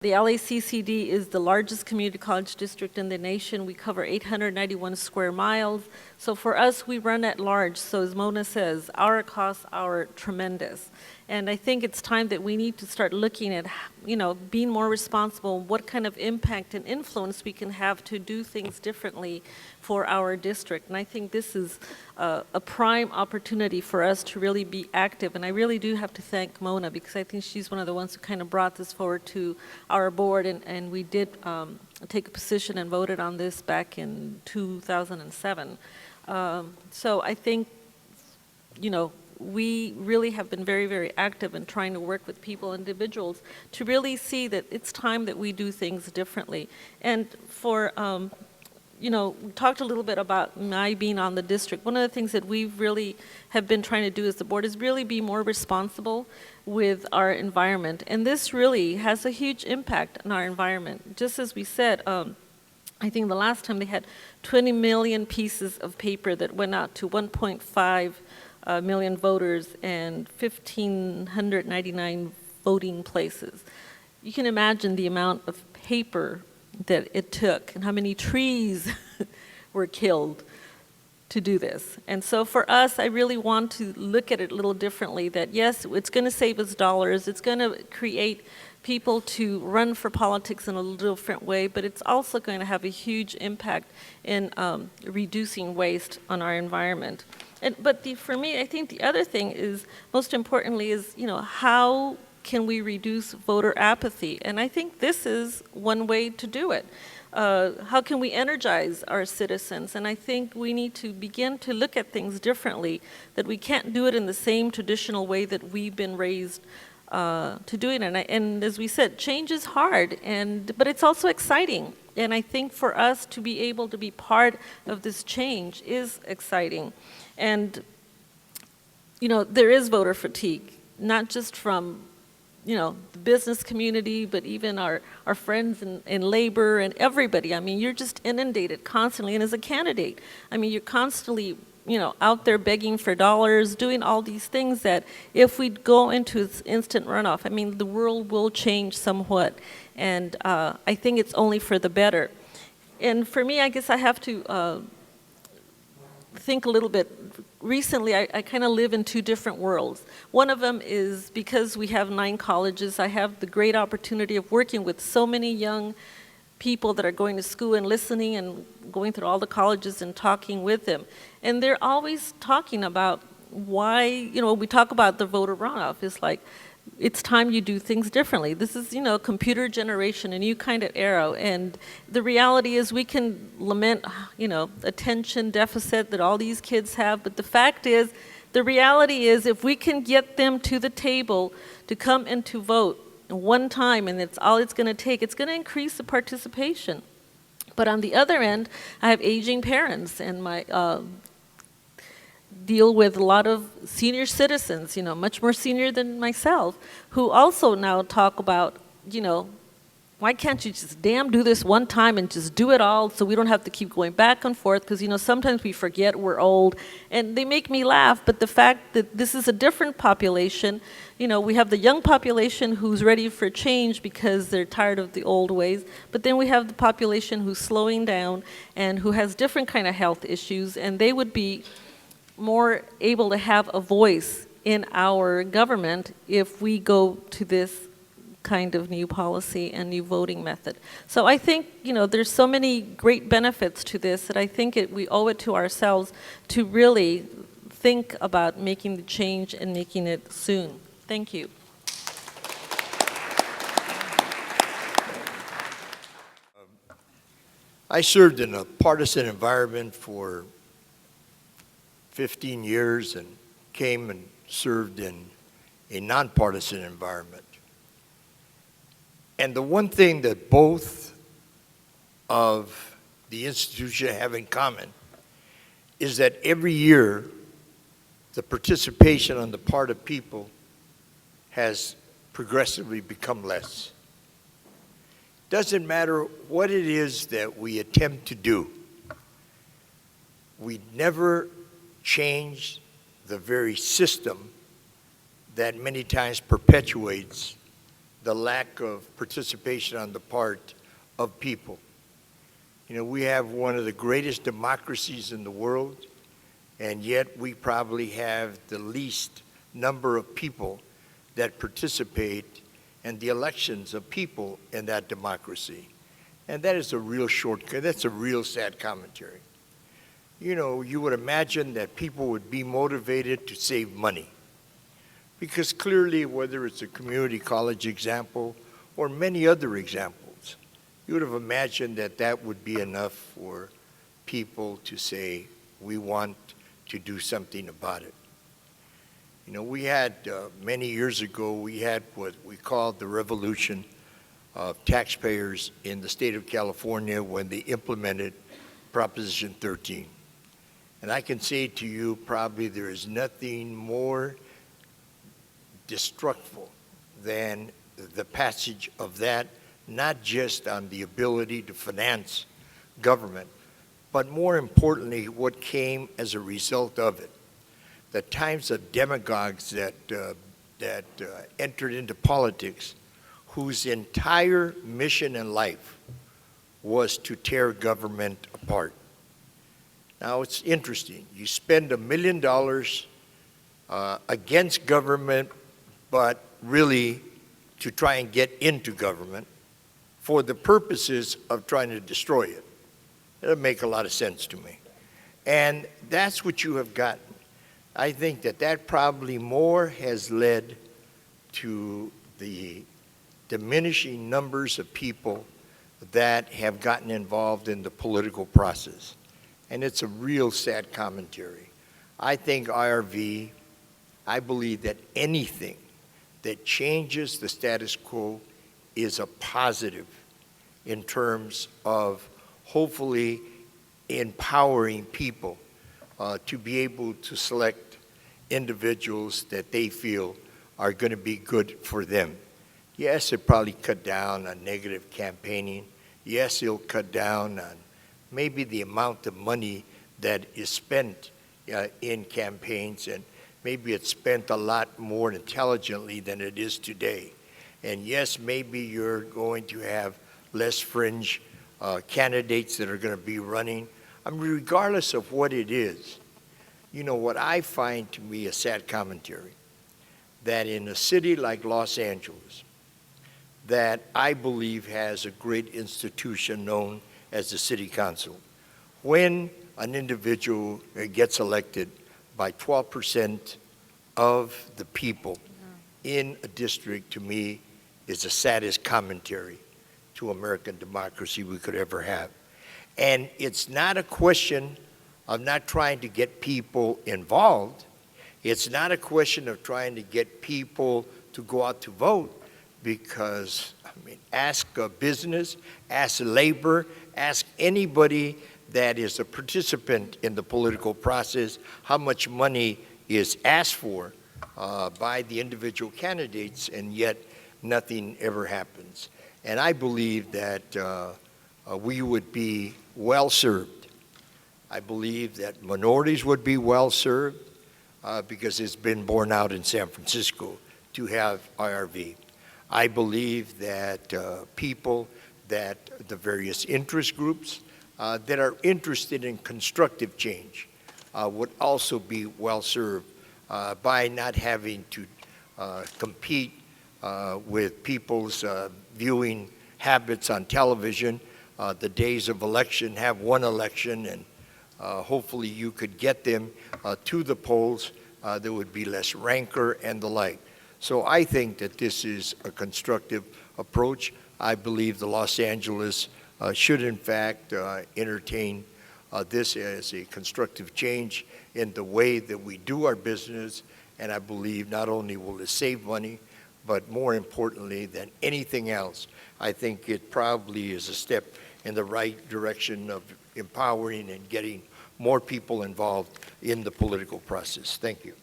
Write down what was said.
The LACCD is the largest community college district in the nation. We cover 891 square miles. So for us, we run at large. So as Mona says, our costs are tremendous. And I think it's time that we need to start looking at, being more responsible, what kind of impact and influence we can have to do things differently for our district. And I think this is a prime opportunity for us to really be active. And I really do have to thank Mona, because I think she's one of the ones who kind of brought this forward to our board, and we did take a position and voted on this back in 2007. So I think, we really have been very, very active in trying to work with people, individuals, to really see that it's time that we do things differently. And for, we talked a little bit about my being on the district. One of the things that we really have been trying to do as the board is really be more responsible with our environment. And this really has a huge impact on our environment. Just as we said, I think the last time they had 20 million pieces of paper that went out to 1.5 million voters and 1,599 voting places. You can imagine the amount of paper that it took and how many trees were killed to do this. And so for us, I really want to look at it a little differently, that yes, it's going to save us dollars, it's going to create people to run for politics in a little different way, but it's also going to have a huge impact in reducing waste on our environment. But for me, I think the other thing is, most importantly, is, how can we reduce voter apathy? And I think this is one way to do it. How can we energize our citizens? And I think we need to begin to look at things differently, that we can't do it in the same traditional way that we've been raised to do it. And as we said, change is hard, but it's also exciting. And I think for us to be able to be part of this change is exciting. And, there is voter fatigue, not just from the business community, but even our friends in labor and everybody. I mean, you're just inundated constantly. And as a candidate, I mean, you're constantly, out there begging for dollars, doing all these things that if we go into instant runoff, I mean, the world will change somewhat. And I think it's only for the better. And for me, I guess I have to think a little bit. Recently, I kind of live in two different worlds. One of them is because we have 9 colleges, I have the great opportunity of working with so many young people that are going to school and listening and going through all the colleges and talking with them. And they're always talking about why, we talk about the voter runoff. It's like, it's time you do things differently. This is, computer generation, a new kind of era. And the reality is we can lament, attention deficit that all these kids have. But the fact is, the reality is if we can get them to the table to come and to vote one time, and it's all it's going to take, it's going to increase the participation. But on the other end, I have aging parents, and my deal with a lot of senior citizens, much more senior than myself, who also now talk about, why can't you just damn do this one time and just do it all so we don't have to keep going back and forth, because, sometimes we forget we're old, and they make me laugh. But the fact that this is a different population, we have the young population who's ready for change because they're tired of the old ways, but then we have the population who's slowing down and who has different kind of health issues, and they would be more able to have a voice in our government if we go to this kind of new policy and new voting method. So I think, there's so many great benefits to this that I think we owe it to ourselves to really think about making the change and making it soon. Thank you. I served in a partisan environment for 15 years and came and served in a nonpartisan environment. And the one thing that both of the institutions have in common is that every year the participation on the part of people has progressively become less. doesn't matter what it is that we attempt to do, we never change the very system that many times perpetuates the lack of participation on the part of people. You know, we have one of the greatest democracies in the world, and yet we probably have the least number of people that participate in the elections of people in that democracy. And that is a real shortcut. That's a real sad commentary. You know, you would imagine that people would be motivated to save money. Because clearly, whether it's a community college example or many other examples, you would have imagined that that would be enough for people to say, we want to do something about it. You know, we had, many years ago, we had what we called the revolution of taxpayers in the state of California when they implemented Proposition 13. And I can say to you, probably there is nothing more destructive than the passage of that, not just on the ability to finance government, but more importantly, what came as a result of it. The times of demagogues that entered into politics, whose entire mission in life was to tear government apart. Now, it's interesting. You spend $1 million against government, but really to try and get into government for the purposes of trying to destroy it. It doesn't make a lot of sense to me. And that's what you have gotten. I think that that probably more has led to the diminishing numbers of people that have gotten involved in the political process. And it's a real sad commentary. I think IRV, I believe that anything that changes the status quo is a positive in terms of hopefully empowering people to be able to select individuals that they feel are going to be good for them. Yes, it probably cut down on negative campaigning. Yes, it'll cut down on maybe the amount of money that is spent in campaigns, and maybe it's spent a lot more intelligently than it is today. And yes, maybe you're going to have less fringe candidates that are going to be running. I mean, regardless of what it is, you know, what I find to be a sad commentary, that in a city like Los Angeles, that I believe has a great institution known as the city council, when an individual gets elected by 12% of the people in a district, to me, is the saddest commentary to American democracy we could ever have. And it's not a question of not trying to get people involved. It's not a question of trying to get people to go out to vote, because, I mean, ask a business, ask labor, ask anybody that is a participant in the political process how much money is asked for by the individual candidates, and yet nothing ever happens. And I believe that we would be well served. I believe that minorities would be well served because it's been borne out in San Francisco to have IRV. I believe that people, that the various interest groups that are interested in constructive change would also be well served by not having to compete with people's viewing habits on television. The days of election, have one election, and hopefully you could get them to the polls. There would be less rancor and the like. So I think that this is a constructive approach. I believe the Los Angeles should in fact entertain this as a constructive change in the way that we do our business. And I believe not only will it save money, but more importantly than anything else, I think it probably is a step in the right direction of empowering and getting more people involved in the political process. Thank you.